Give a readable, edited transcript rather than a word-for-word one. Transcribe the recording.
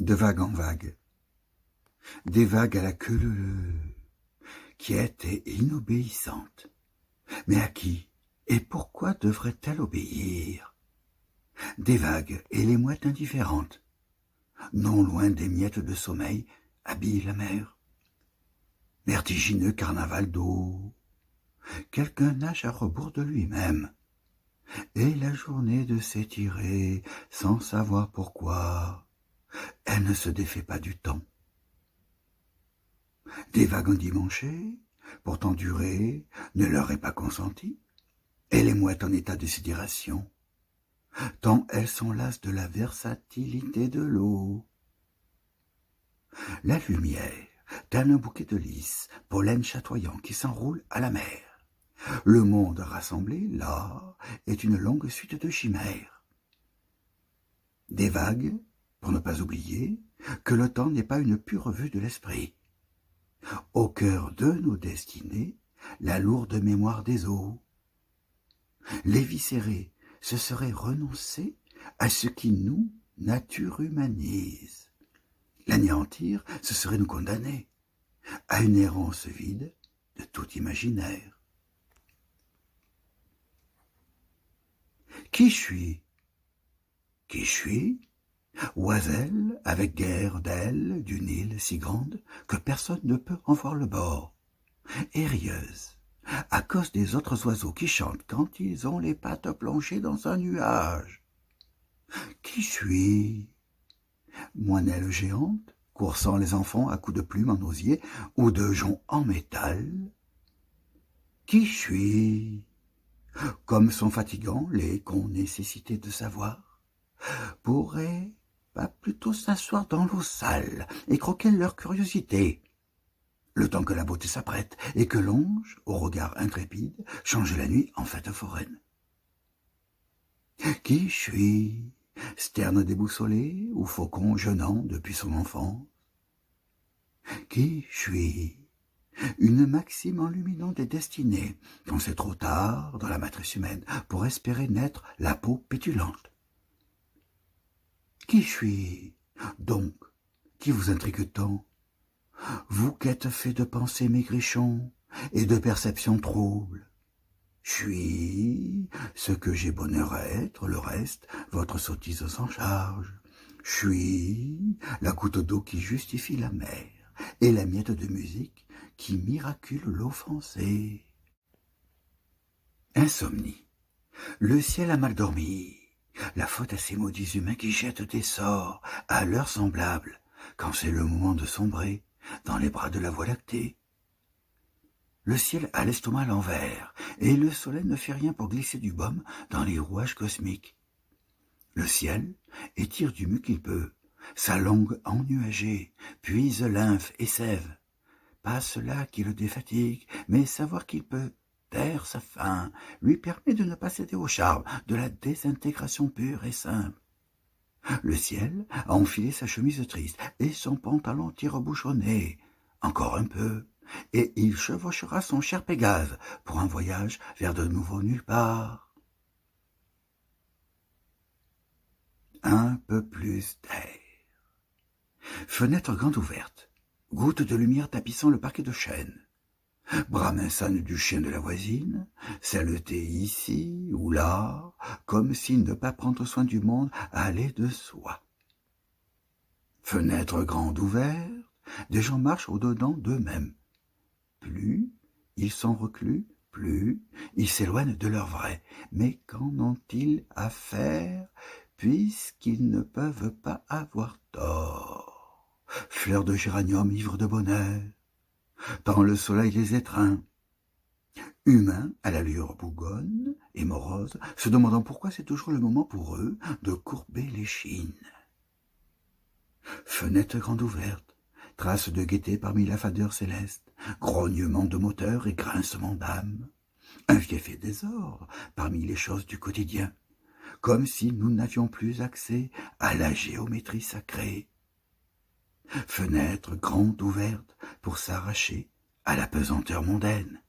De vague en vague, des vagues à la queue leu, quiète et inobéissante. Mais à qui et pourquoi devrait-elle obéir? Des vagues et les mouettes indifférentes, non loin des miettes de sommeil, habillent la mer. Vertigineux carnaval d'eau, quelqu'un nage à rebours de lui-même, et la journée de s'étirer sans savoir pourquoi, elle ne se défait pas du temps. Des vagues endimanchées, pourtant durées, ne leur est pas consentie, et les mouettes en état de sidération, tant elles sont lasses de la versatilité de l'eau. La lumière, tel un bouquet de lys, pollen chatoyant qui s'enroule à la mer. Le monde rassemblé, là, est une longue suite de chimères. Des vagues, pour ne pas oublier que le temps n'est pas une pure vue de l'esprit. Au cœur de nos destinées, la lourde mémoire des eaux. L'éviscérer, ce serait renoncer à ce qui nous, nature, humanise. L'anéantir, ce serait nous condamner à une errance vide de tout imaginaire. Qui suis? Qui suis? Oiselle, avec guerre d'ailes d'une île si grande que personne ne peut en voir le bord, et rieuse, à cause des autres oiseaux qui chantent quand ils ont les pattes plongées dans un nuage. Qui suis? Moinelle géante, coursant les enfants à coups de plumes en osier ou de joncs en métal. Qui suis? Comme sont fatigants les qu'on nécessitait de savoir, pourraient pas plutôt s'asseoir dans l'eau sale et croquer leur curiosité, le temps que la beauté s'apprête et que l'ange, au regard intrépide, change la nuit en fête foraine. Qui suis? Sterne déboussolé ou faucon jeûnant depuis son enfance? Qui suis? Une maxime enluminant des destinées, quand c'est trop tard dans la matrice humaine pour espérer naître la peau pétulante. Qui suis? Donc, qui vous intrigue tant? Vous qu'êtes fait de pensées maigrichons et de perceptions troubles. Suis ce que j'ai bonheur à être, le reste, votre sottise sans charge. Suis la goutte d'eau qui justifie la mer, et la miette de musique qui miracule l'offensé. Insomnie. Le ciel a mal dormi. La faute à ces maudits humains qui jettent des sorts à l'heure semblable, quand c'est le moment de sombrer dans les bras de la Voie lactée. Le ciel a l'estomac à l'envers, et le soleil ne fait rien pour glisser du baume dans les rouages cosmiques. Le ciel étire du mieux qu'il peut, sa langue ennuagée, puise lymphe et sève. Pas cela qui le défatigue, mais savoir qu'il peut taire sa faim lui permet de ne pas céder au charme de la désintégration pure et simple. Le ciel a enfilé sa chemise triste et son pantalon tire-bouchonné, encore un peu, et il chevauchera son cher Pégase pour un voyage vers de nouveau nulle part. Un peu plus d'air. Fenêtre grande ouverte, gouttes de lumière tapissant le parquet de chêne. Bras insane du chien de la voisine, saleté ici ou là, comme si ne pas prendre soin du monde allait de soi. Fenêtre grande ouverte, des gens marchent au-dedans d'eux-mêmes. Plus ils sont reclus, plus ils s'éloignent de leur vrai. Mais qu'en ont-ils à faire, puisqu'ils ne peuvent pas avoir tort? Fleurs de géranium ivres de bonheur, tant le soleil les étreint. Humains à l'allure bougonne et morose, se demandant pourquoi c'est toujours le moment pour eux de courber l'échine. Fenêtre grande ouverte, traces de gaieté parmi la fadeur céleste, grognement de moteur et grincement d'âme. Un fief et désordre parmi les choses du quotidien, comme si nous n'avions plus accès à la géométrie sacrée. Fenêtre grande ouverte pour s'arracher à la pesanteur mondaine.